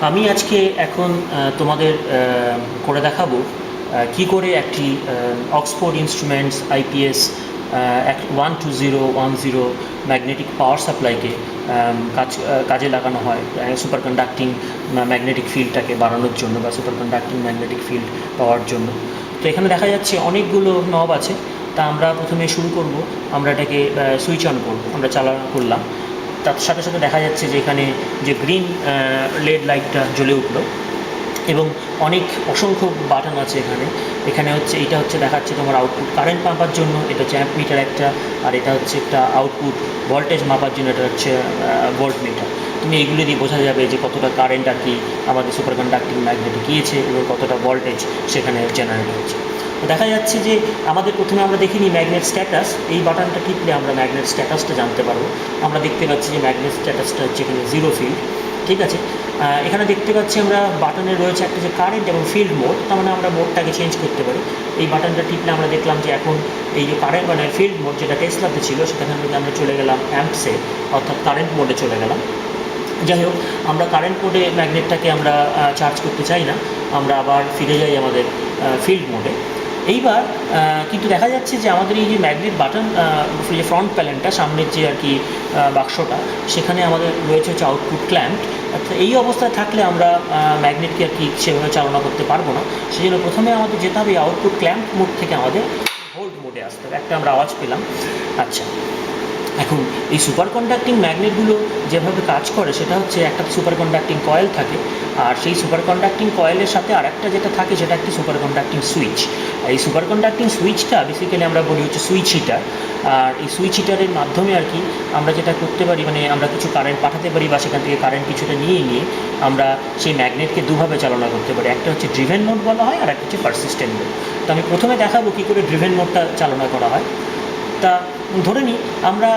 আমি আজকে এখন তোমাদের করে দেখাবো কি করে একটি Oxford instruments IPS 12010 magnetic power সাপ্লাইকে কাজে লাগানো হয় সুপার কন্ডাক্টিং ম্যাগনেটিক ফিল্ডটাকে বাড়ানোর জন্য বা সুপার কন্ডাক্টিং ম্যাগনেটিক ফিল্ড পাওয়ার জন্য। তো এখানে দেখা যাচ্ছে অনেকগুলো নব আছে। তা আমরা প্রথমে শুরু করব, আমরা এটাকে সুইচ অন করব, আমরা চালনা করলাম। তার সাথে সাথে দেখা যাচ্ছে যে এখানে যে গ্রিন লেড লাইটটা জ্বলে উঠলো এবং অসংখ্য বাটন আছে এখানে। এখানে হচ্ছে এটা হচ্ছে দেখাচ্ছে তোমার আউটপুট কারেন্ট মাপার জন্য, এটা হচ্ছে অ্যাম্প মিটার একটা, আর এটা হচ্ছে একটা আউটপুট ভোল্টেজ মাপার জন্য, এটা হচ্ছে ভোল্ট মিটার। তুমি এইগুলো দিয়ে বোঝা যাবে যে কতটা কারেন্ট আর কি আমাদের সুপার কন্ডাক্টিং ম্যাগনেটে গিয়েছে এবং কতটা ভোল্টেজ সেখানে জেনারেট হচ্ছে। তো দেখা যাচ্ছে যে আমাদের প্রথমে আমরা দেখিনি ম্যাগনেট স্ট্যাটাস। এই বাটনটা টিপলে আমরা ম্যাগনেট স্ট্যাটাসটা জানতে পারবো। আমরা দেখতে পাচ্ছি যে ম্যাগনেট স্ট্যাটাসটা হচ্ছে এখানে জিরো ফিল্ড, ঠিক আছে। এখানে দেখতে পাচ্ছি আমরা বাটনে রয়েছে একটা যে কারেন্ট এবং ফিল্ড মোড, তার মানে আমরা মোডটাকে চেঞ্জ করতে পারি। এই বাটনটা টিপলে আমরা দেখলাম যে এখন এই যে কারেন্ট মানে ফিল্ড মোড যেটা টেসলাতে ছিল সেখানে আমরা চলে গেলাম অ্যাম্পসে, অর্থাৎ কারেন্ট মোডে চলে গেলাম। যাই হোক, আমরা কারেন্ট মোডে ম্যাগনেটটাকে আমরা চার্জ করতে চাই না, আমরা আবার ফিরে যাই আমাদের ফিল্ড মোডে। এইবার কিন্তু দেখা যাচ্ছে যে আমাদের এই যে ম্যাগনেট বাটন যে ফ্রন্ট প্যানেলটা সামনের যে আর কি বাক্সটা, সেখানে আমাদের রয়েছে হচ্ছে আউটপুট ক্ল্যাম্প। অর্থাৎ এই অবস্থায় থাকলে আমরা ম্যাগনেটকে আর কি সেভাবে চালনা করতে পারবো না। সেই জন্য প্রথমে আমাদের যেতে হবে আউটপুট ক্ল্যাম্প মোড থেকে আমাদের হোল্ড মোডে আসতে হবে। একটা আমরা আওয়াজ পেলাম। আচ্ছা, এখন এই সুপার কন্ডাক্টিং ম্যাগনেটগুলো যেভাবে কাজ করে সেটা হচ্ছে একটা সুপার কন্ডাক্টিং কয়েল থাকে, আর সেই সুপার কন্ডাক্টিং কয়েলের সাথে আরেকটা যেটা থাকে সেটা একটি সুপার কন্ডাক্টিং সুইচ। এই সুপার কন্ডাক্টিং সুইচটা বেসিক্যালি আমরা বলি হচ্ছে সুইচ হিটার। আর এই সুইচ হিটারের মাধ্যমে আর কি আমরা যেটা করতে পারি, মানে আমরা কিছু কারেন্ট পাঠাতে পারি বা সেখান থেকে কারেন্ট কিছুটা নিয়ে আমরা সেই ম্যাগনেটকে দুভাবে চালনা করতে পারি। একটা হচ্ছে ড্রিভেন মোড বলা হয়, আর একটা হচ্ছে পারসিস্টেন্ট মোড। তো আমি প্রথমে দেখাবো কী করে ড্রিভেন মোডটা চালনা করা হয়। তা ধরে নিই আমরা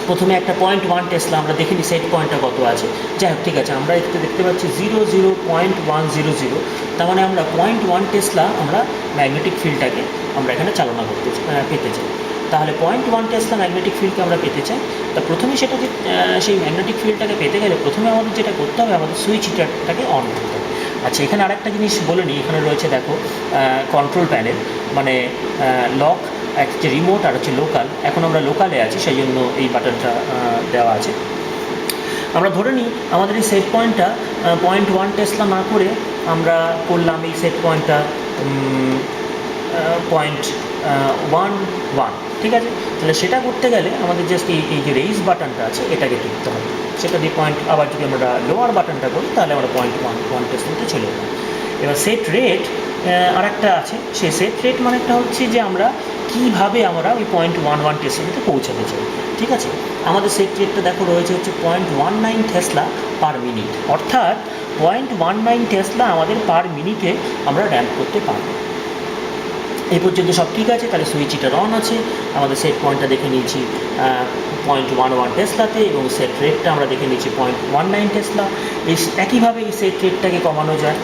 প্রথমে একটা 0.1 টেসলা আমরা দেখে নিই সেট পয়েন্টটা কত আছে। যাই হোক, ঠিক আছে, আমরা এতে দেখতে পাচ্ছি 0.100। তার মানে আমরা 0.1 টেসলা আমরা ম্যাগনেটিক ফিল্ডটাকে আমরা এখানে চালনা পেতে চাই। তাহলে 0.1 টেসলা ম্যাগনেটিক ফিল্ডকে আমরা পেতে চাই। তা প্রথমে সেটাকে সেই ম্যাগনেটিক ফিল্ডটাকে পেতে গেলে প্রথমে আমাদের যেটা করতে হবে, আমাদের সুইচ হিটারটাকে অন করতে হবে। আচ্ছা, এখানে আরেকটা জিনিস বলে নিই, এখানে রয়েছে দেখো কন্ট্রোল প্যানেল, মানে লক, একটা রিমোট, আর হচ্ছে লোকাল। এখন আমরা লোকালে আছি, সেই জন্য এই বাটনটা দেওয়া আছে। আমরা ধরে নিই আমাদের এই সেট পয়েন্টটা 0.1 টেসলা না করে আমরা করলাম এই সেট পয়েন্টটা 0.11, ঠিক আছে। তাহলে সেটা করতে গেলে আমাদের জাস্ট এই যে রেইজ বাটনটা আছে এটাকে টিপতে হবে। সেটা দিয়ে আবার যদি আমরা লোয়ার বাটনটা করি তাহলে আমরা 0.11 টেসলাতে চলে গেলাম। এবার সেট রেট আর একটা আছে, সেই সেট রেট মানেটা হচ্ছে যে আমরা কীভাবে আমরা ওই 0.11 টেসলাতে পৌঁছাতে চাই, ঠিক আছে। আমাদের সেট রেটটা দেখো রয়েছে হচ্ছে 0.19 টেসলা পার মিনিট, অর্থাৎ 0.19 টেসলা আমাদের পার মিনিটে আমরা র্যাম্প করতে পারবো। এই পর্যন্ত সব ঠিক আছে। তাহলে সুইচ হিটার অন আছে, আমাদের সেট পয়েন্টটা দেখে নিয়েছি 0.11 টেসলাতে, এবং সেট রেটটা আমরা দেখে নিয়েছি 0.19 টেসলা। একইভাবে এই সেট রেটটাকে কমানো যায়।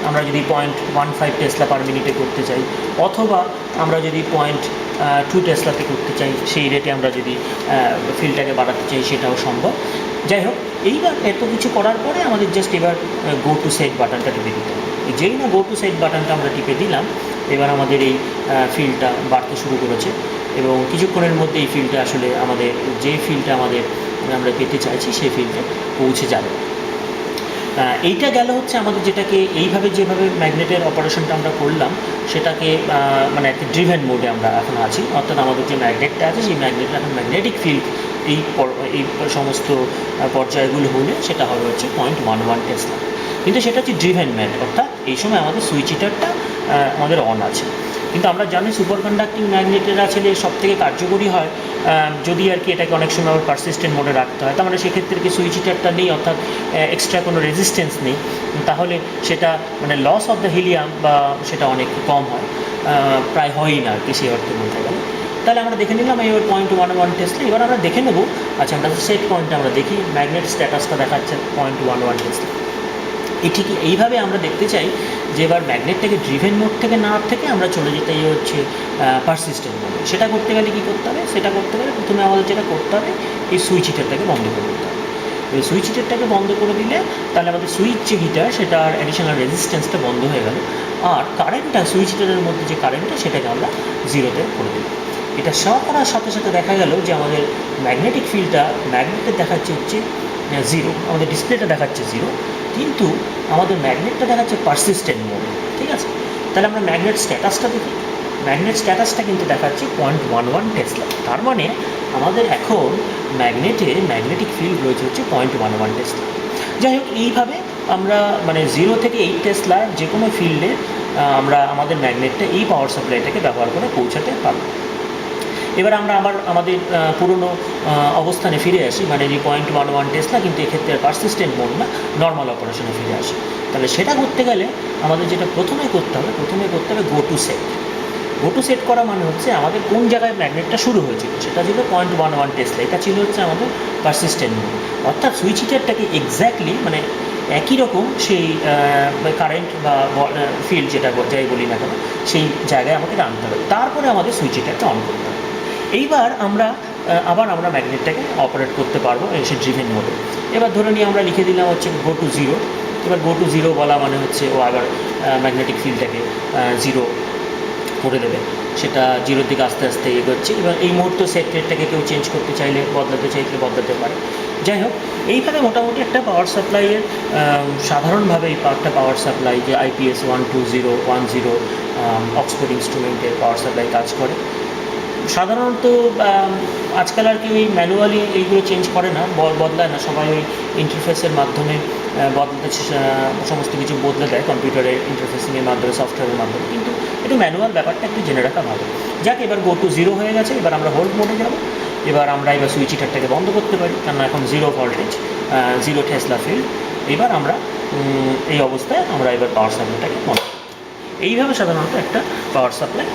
আমরা যদি 0.15 টেসলা পার মিনিটে করতে চাই, অথবা আমরা যদি 0.2 টেসলাতে করতে চাই, সেই রেটে আমরা যদি ফিল্ডটাকে বাড়াতে চাই সেটাও সম্ভব। যাই হোক, এইবার এত কিছু করার পরে আমাদের জাস্ট এবার গো টু সেট বাটনটা টিপে দিতে হবে। যেই না গো টু সেট বাটনটা আমরা টিপে দিলাম, এবার আমাদের এই ফিল্ডটা বাড়তে শুরু করেছে এবং কিছুক্ষণের মধ্যে এই ফিল্ডটা আসলে আমাদের যে ফিল্ডটা আমরা পেতে চাইছি সেই ফিল্ডে পৌঁছে যাবে। এইটা গেল হচ্ছে আমাদের যেটাকে যেভাবে ম্যাগনেটের অপারেশনটা আমরা করলাম সেটাকে মানে একটা ড্রিভেন মোডে আমরা এখন আছি। অর্থাৎ আমাদের যে ম্যাগনেটটা আছে সেই ম্যাগনেটটা এখন ম্যাগনেটিক ফিল্ড এই সমস্ত পর্যায়গুলো হলে সেটা হবে হচ্ছে 0.11 টেসলা। কিন্তু সেটা হচ্ছে ড্রিভেন ম্যাট, অর্থাৎ এই সময় আমাদের সুইচ হিটারটা আমাদের অন আছে। কিন্তু আমরা জানি সুপার কন্ডাক্টিং ম্যাগনেটের আসলে সবথেকে কার্যকরী হয় যদি আর কি এটাকে অনেক সময় আবার পারসিস্টেন্ট মোডে রাখতে হয়। তার মানে সেক্ষেত্রে কি সুইচ হিটারটা নেই, অর্থাৎ এক্সট্রা কোনো রেজিস্ট্যান্স নেই, তাহলে সেটা মানে লস অফ দ্য হিলিয়াম বা সেটা অনেক কম হয়, প্রায় হয়ই না আর কি সেই অর্থে বলতে গেলে। তাহলে আমরা দেখে নিলাম এবার 0.11 টেসলা। এবার আমরা দেখে নেব, আচ্ছা আমরা সেট পয়েন্টটা আমরা দেখি, ম্যাগনেট স্ট্যাটাসটা দেখাচ্ছে 0.11 টেসলা। ঠিক এইভাবে আমরা দেখতে চাই যে এবার ম্যাগনেটটাকে ড্রিভেন মোড থেকে আমরা চলে যেতে হচ্ছে পারসিস্টেন্ট মোডে। সেটা করতে গেলে কী করতে হবে, সেটা করতে গেলে প্রথমে আমাদের যেটা করতে হবে এই সুইচ হিটারটাকে বন্ধ করে দিতে হবে। ওই সুইচ হিটারটাকে বন্ধ করে দিলে তাহলে আমাদের সুইচ যে হিটার সেটার অ্যাডিশনাল রেজিস্ট্যান্সটা বন্ধ হয়ে গেল, আর কারেন্টটা সুইচ হিটারের মধ্যে যে কারেন্টটা সেটাকে আমরা জিরোতে করে দিলাম। এটা করার সাথে সাথে দেখা গেল যে আমাদের ম্যাগনেটিক ফিল্ডটা ম্যাগনেটে দেখাচ্ছে হচ্ছে জিরো, আমাদের ডিসপ্লেটা দেখাচ্ছে জিরো, কিন্তু আমাদের ম্যাগনেটটা দেখাচ্ছে পারসিস্টেন্ট মোডে। ঠিক আছে, তাহলে আমরা ম্যাগনেট স্ট্যাটাসটা দেখি। ম্যাগনেট স্ট্যাটাসটা কিন্তু দেখাচ্ছে 0.11 টেসলা। তার মানে আমাদের এখন ম্যাগনেটিক ফিল্ড রয়েছে হচ্ছে 0.11 টেসলা। যাই হোক, এইভাবে আমরা মানে 0 থেকে 8 টেসলার যে কোনো ফিল্ডে আমরা আমাদের ম্যাগনেটটা এই পাওয়ার সাপ্লাইটাকে ব্যবহার করে পৌঁছাতে পারবো। এবার আমরা আমাদের পুরনো অবস্থানে ফিরে আসি, মানে যে 0.11 টেসলা, কিন্তু এক্ষেত্রে পারসিস্টেন্ট মোড না, নর্মাল অপারেশনে ফিরে আসি। তাহলে সেটা করতে গেলে আমাদের যেটা প্রথমে করতে হবে গো টু সেট করা মানে হচ্ছে আমাদের কোন জায়গায় ম্যাগনেটটা শুরু হয়েছিল, সেটা ছিল 0.11 টেসলা, এটা ছিল হচ্ছে আমাদের পারসিস্টেন্ট মোড। অর্থাৎ সুইচ হিটারটাকে এক্স্যাক্টলি মানে একই রকম সেই কারেন্ট বা ফিল্ড যেটা যাই বলি না কেন সেই জায়গায় আমাকে আনতে হবে, তারপরে আমাদের সুইচ হিটারটা অন করতে হবে। এইবার আমরা ম্যাগনেটটাকে অপারেট করতে পারবো এসে ড্রিভেন মোডে। এবার ধরে নিয়ে আমরা লিখে দিলাম হচ্ছে গো টু জিরো। এবার গো টু জিরো বলা মানে হচ্ছে ও আবার ম্যাগনেটিক ফিল্ডটাকে জিরো করে দেবে, সেটা জিরোর দিকে আস্তে আস্তে এগোচ্ছে। এবার এই মুহূর্তে সেট রেটটাকে কেউ চেঞ্জ করতে চাইলে বদলাতে বদলাতে পারে। যাই হোক, এইভাবে মোটামুটি একটা পাওয়ার সাপ্লাইয়ের সাধারণভাবে এই পাওয়ার সাপ্লাই যে IPS 12010 অক্সফোর্ড ইনস্ট্রুমেন্টের পাওয়ার সাপ্লাই কাজ করে। সাধারণত আজকাল আর কি ওই ম্যানুয়ালি এইগুলো চেঞ্জ করে না, বদলায় না, সবাই ওই ইন্টারফেসের মাধ্যমে বদলাতে সমস্ত কিছু বদলে দেয় কম্পিউটারের ইন্টারফেসিংয়ের মাধ্যমে, সফটওয়্যারের মাধ্যমে, কিন্তু একটু ম্যানুয়াল ব্যাপারটা একটু জেনে রাখা ভালো। যাক, এবার গো টু জিরো হয়ে গেছে, এবার আমরা হোল্ড মোডে যাব। এবার সুইচ হিটারটাকে বন্ধ করতে পারি, কারণ এখন zero voltage, zero Tesla field. এবার আমরা এই অবস্থায় আমরা এবার পাওয়ার সাপ্লাইটাকে বন্ধ করি। এইভাবে সাধারণত একটা পাওয়ার সাপ্লাই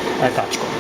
কাজ করে।